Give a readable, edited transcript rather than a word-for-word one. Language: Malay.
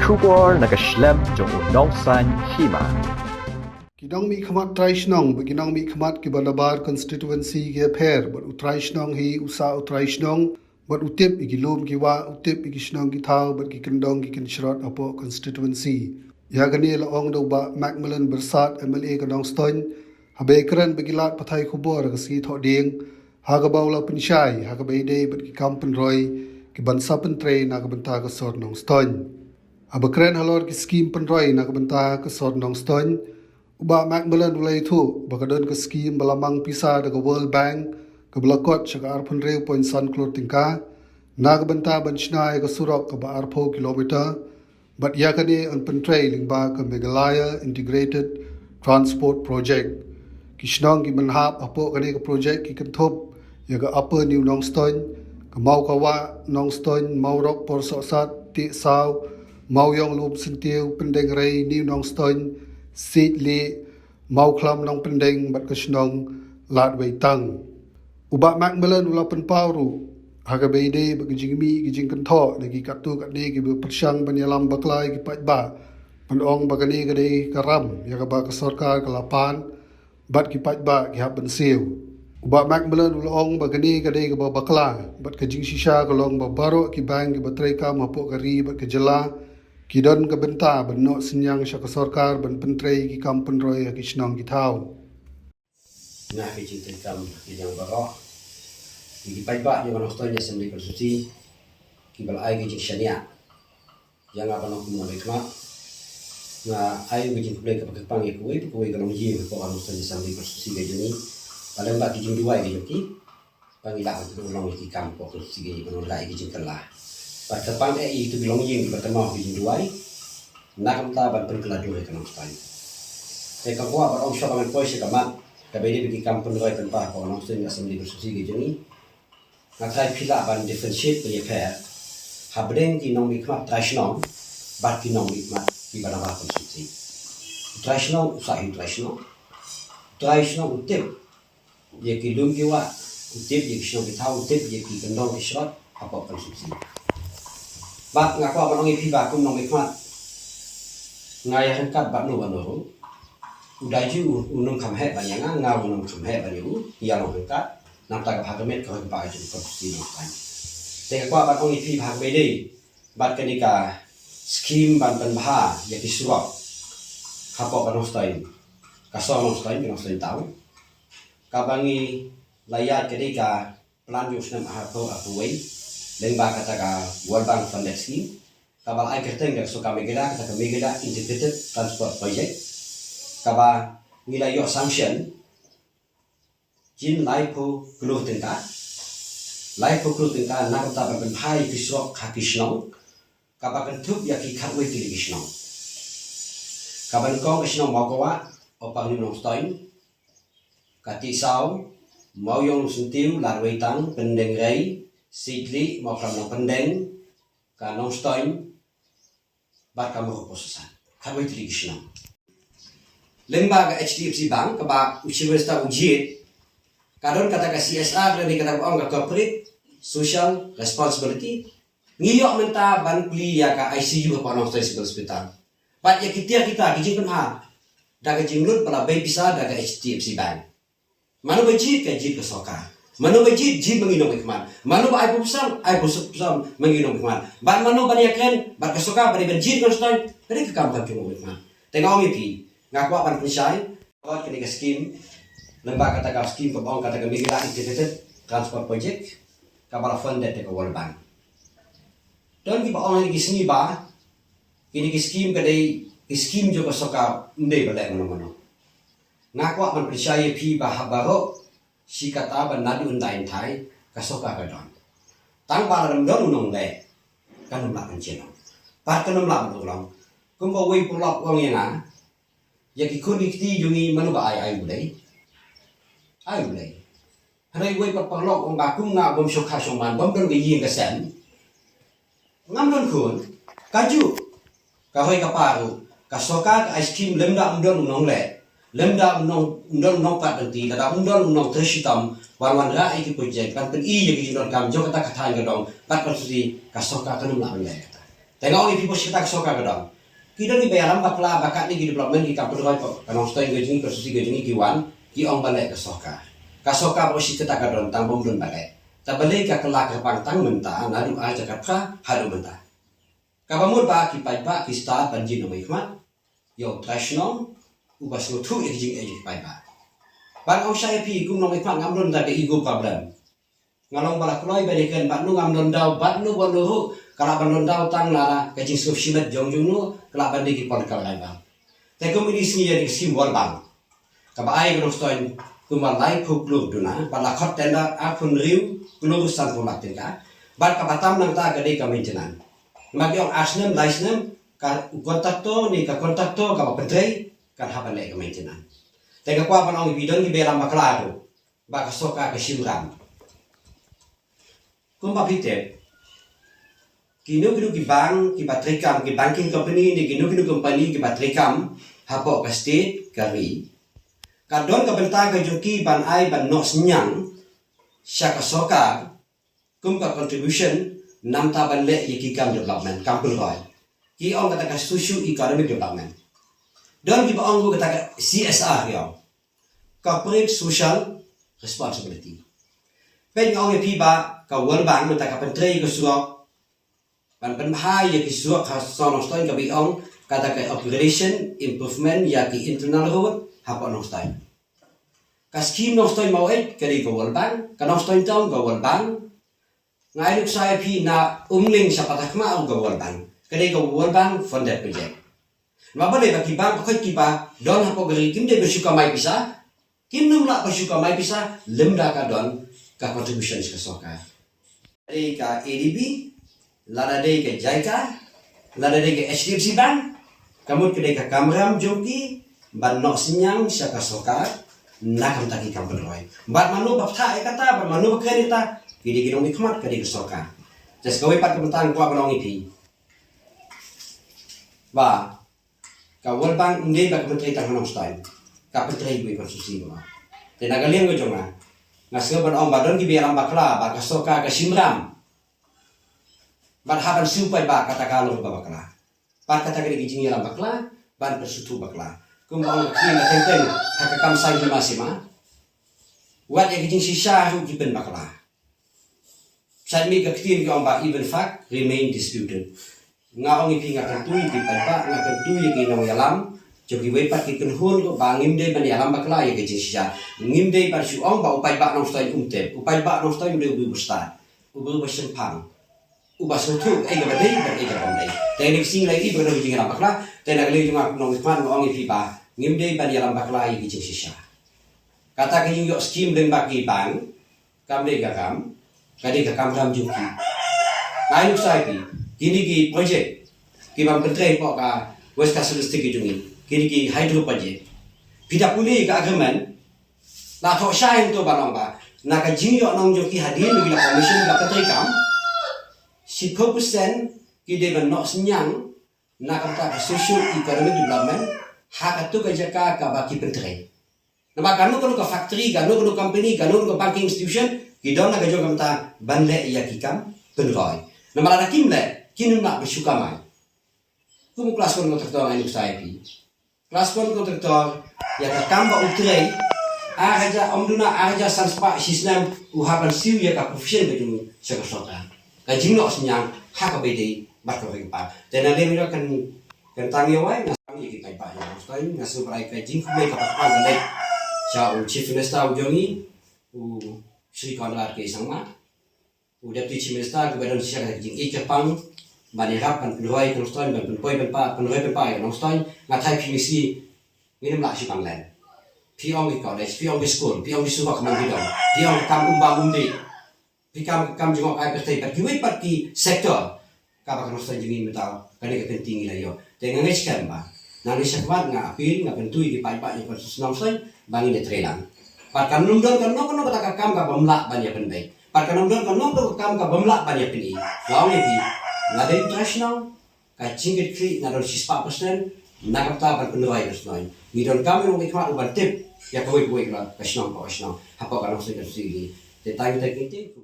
Shubor nakaslem jong unongsan hima. Kinong mi khamat traishnong beginong mi khamat ki balabar constituency ge pher but utraishnong hi usa utraishnong but utip igilum ki wa utip igishnong ki thau but ki kendong ki kinshrot apo constituency ya gani la ong do ba Macmillan Bersat MLA kadong ston habe kran begilat pathai khubor ka si tho ding ha ga bawla pinshai ha ga be de but ki kampen roi ki bansapen tre na ka banta ka sor nong ston abakren halor ki scheme penroi na ka banta ka sor nong ston uba Macmillan ulai thu bakadon ke scheme balamang pisa daga World Bank ke belakot syaka arpun reu poin san klor tingka na benta banchna ke surok ke ba arpo kilometer but ya kani an pentrei lingba ke Meghalaya Integrated Transport Project kishnong ki manhap apo kani ke project ki kenthop ya ke upper new nongston ke mau kawa nongston mau rok por sat ti saw mau yong lup sentiu pendeng rei new nongston sit le mau klam nong pendeng bat kesnong lat wei tang uba Macmillan ula pen pauru haga beide bagijing mi gijing kentho nagi katu kat ne gi persang banyalam baklai gi pat ba pandong bagani gade karam ya ba ka sarkar ka lapan bat ki pat ba gi haben siu uba Macmillan ula ong bagani gade ga bakla bat ka jing shisha ka long ba baro ki bang gi batrai ka mapo kari bat ka jela kidon ke benta benok senyang syaka sarkar ben pentrei ki kampen roi ki snong ki thau nah ki cinta kam ki yang baro ki pai ba yang ono stonya semli konstitusi ki bal ai ki shania yang apa nok mo lekma na ai ki jing play ka pang ki kuwi ka long ji ko ono stonya semli konstitusi ga jeni paling ba ki jing duai ki ki pangila ko long ki kam ko konstitusi ga ono lai ki jing kala Pertemuan itu bilang yang pertemuan di Dubai, nak kita berpergian ke Dubai kan Australia. Saya kau apa orang siapa yang pois kamat, kabedi pergi kampung Dubai tempat orang Australia asal di Bersusi gini. Nak saya pilih ban differentiate punya pair, habdeng di nom ikmat tradisional, bat di nom ikmat di mana bah konstitusi. Tradisional usah tradisional utip, dia kilum kiwa utip dia kisah kita utip dia kendong kisah apa konstitusi. Bat ngaku apa nongi piba kum nongi kmat ngaya hengkat bat no banoru udah ju unung kamhe banyanga ngau unung kamhe banyu ia long hengkat nam ta ka phagamet ka ba ju ko si no kan te ka bat nongi piba bede bat kenika scheme ban ban bha ya ki suap hapo ban hostain ka so hostain ki hostain tau ka bangi layat kenika plan ju snam hapo apuwei Lembah kata ka World Bank Fund Scheme, kabal ai kerteng dak suka megeda kata ka megeda Integrated Transport Project, kaba nilai yo sanction, jin laipo keluh tingkat nak ta ban phai kisrok hakisnong, kaba kentup ya ki khatwe ki kisnong, kaba kong kisnong mau kawa opang ni nong stoin, kati saw mau yong sentiu larwei tang pendeng rei Sidli mau kamu pendeng, kanong stoin, bat kamu keposesan. Kamu itu dikisinam. Lembaga HDFC Bank, kaba universitas ujiet, kadon kata ke CSR dan kata orang ke corporate social responsibility, ngiyok menta ban pli ya ka ICU ke panong stoin hospital. Bat ya kita kijing penha, daga jinglut pala bay bisa daga HDFC Bank. Manu bejit ke jit ke soka. Manu bajit jin menginum ikman. Manu ba ai pusam menginum ikman. Ban manu ban yaken ban kesuka ban bajit konstan. Beri ke kampung cuma ikman. Tengok miti. Ngaku ban penyai. Buat kini ke scheme. Lembaga kata scheme kebong kata Meghalaya Integrated Transport Project. Kabala funded ke World Bank. Dan kita orang lagi seni ba. Kini ke scheme kadai scheme juga kesuka ndai balai mana-mana. Ngaku ban penyai pi bahabaro si kata ban nadi undain thai kasoka kadon tang balam don unong le kanum la kan cheno par kanum la ulong kumbo wei pulok wong yana ya ki kuni ti jungi manu ba ai ulei hanai wei pa palok ong ba kum nga bom shokha shongman bom don ge yin ka sen ngam don kun kaju ka hoi ka paru kasoka ka ice cream lemda don unong le lemda undang pat nanti kada undang tershitam wan ra iki project kan pen i yegi don kam jo kata kata ngadong pat konstitusi kasoka kanum la ngai kata Tengok ni people kita kesoka kedong. Kita ni bayaran bakla bakat ni development di kampung roi kok. Kanong stoi ngejing konstruksi ngejing kiwan ki ong balai kesoka. Kasoka bo si kita kadon tang bom dun balai. Ta balai ka kelak ka pantang menta naru aja ka pra haru menta. Kabamur ba ki pai ba ki start panji no mai khmat. Yo trashnom ubas no thu ngejing ejing pai ba. Ban ong saya pi kum no mai khmat ngam dun ta ke ego problem. Ngalong balak loi balikan bat nu ngam dun dau bat nu bo lu kalau ban dau tang lara ka jing so shimat jong jong nu kala ban di pon kala ba. Te komuni sni ya di simbol bang. Ka ba ai no stoi kumal lai phuk lu duna bala khot tenda a phun riu lu san ko mak tenka. Ban ka batam nang ta ka de ka maintenance. Magyong asnem laisnem ka kontakto ni ka kontakto ka ba pentrei kan ha bale ka maintenance. Te ka kwa ban ong bidon ki bela maklaro. Ba ka soka ka shimram. Kumpa pite, kinu ki bank ki batrikam ki banking company ni kinu company ki batrikam hapo ka state kari. Kadon ka benta ka joki ban ai ban no senyang syaka soka kumpa contribution nam ta ban le ki kam development kampung roi. Ki ong kata ka social economic development. Don ki ba ong kata ka CSR yo. Corporate social responsibility. Pen ong pi ba ka World Bank menta ka pentrei ka suok ban penhai ya ki suok ka sono stoin ka bi ong kata ka operation improvement ya ki internal road hapa no stoin ka scheme no stoin mau ka di ka World Bank ka no stoin tong ka World Bank ngai luk sai pi na umling sa patakma ka World Bank ka di ka World Bank funded project mabale ba ki bank ko ki ba don hapo gari kim de bersyuka mai bisa kim num la bersyuka mai bisa lemda ka don ka contribution ka soka dari ka ADB, lada dari ka JICA, lada dari ka HDFC Bank, kamu kedai ka Kamram Joki, ban nok senyang syaka soka, nakam taki kampung roi. Bat manu bapta kata, bat manu bakredita, kidi kidong ikmat kedai ka soka. Jas gawe pat kementan kuat banong ipi. Ba, ka World Bank ndai ba kementeri tang hanong stein. Ka penteri gue konstruksi ba. Tenaga liang go jonga. Ngasih ban om badon ki biaram bakla ba ka soka ka simram ban haban supai ba kata kalau ba bakla ban kata kali gijing yaram bakla ban persutu bakla kumbang ki na tenten haka kam sai di masima wat ya gijing sisa hu giben bakla sad mi ka ktin ki om ba even fact remain disputed ngaong ipi ngakan tui ki pa ngakan tui ki nong yalam jogi wei pat ki kunhun ko bangim de ban yalam bakla ya gijing sisa ngim de par su ong ba upai ba nong stoi umte upai ba nong stoi de ubu sta ubu basen pang ubas nutu ai ga dei ba ai ga rom dei teknik sing lai ki ba no jing ram bakla tenak le jung nong ikman ong ipi ba ngim de ban yalam bakla ya gijing sisa kata ki yo scheme den ba ki bang kam de ga kam kadi ga kam ram juki ai lu sai ki kini ki project ki bang pentrei po ka west ka sulistik ki jungi kini ki hydro project pida puli ka agreement la tho shine to banong ba na ka jingyo nong jo ki hadin bi la commission ga petri kam 10% ki de ban no senyang na ka ta social economic development ha ka tu ka jaka ka ba ki petri na ba kanu ka factory kanu ka company kanu ka banking institution ki don na ka jo kam ta ban le ya ki kam penroi na mala na kim le kinu na bersyuka mai kum kelas kon kontraktor ai sai pi kelas kon kontraktor ya ka kamba utrei aja omduna aja sanspa sistem uhaban siu ya ka profession betul saka sota ka jingno senyang ha ka bede bat ka pa tena le mira kan tang ya wai ngasang ki kai pa ya stain ngasu brai ka jing me ka pa ga le cha u chief minister u jongi u Sri Konrad ke sangma u deputy chief minister ke badan sia ka jing e ka pang bani rap kan loi kan stain ban poi ban pa ya nong stain ngatai PVC minum la si panglen piong di college, piong di school, piong di subak mandidong, piong kam umba undi, pikam jengok ai pertai per kiwai parti sektor, kapa kan usah jengin metau, kane ka penting ila yo, dengan ngeskan ba, nang syakmat nga apil nga pentui di pai-pai ko susnam sai, bangin de trelang. Par kan numdon kan no kata kam ka bamla ban ya pendai. Par kan numdon kan no kam ka bamla ban ya pini. Lawan ni ngade international ka cingit kri na 6% nakapta ban penduai resnoi. Midon kami nung ikmat uban tip ya kawai kawai kala kasnong hapa kan usah kasi. Te tayo teknik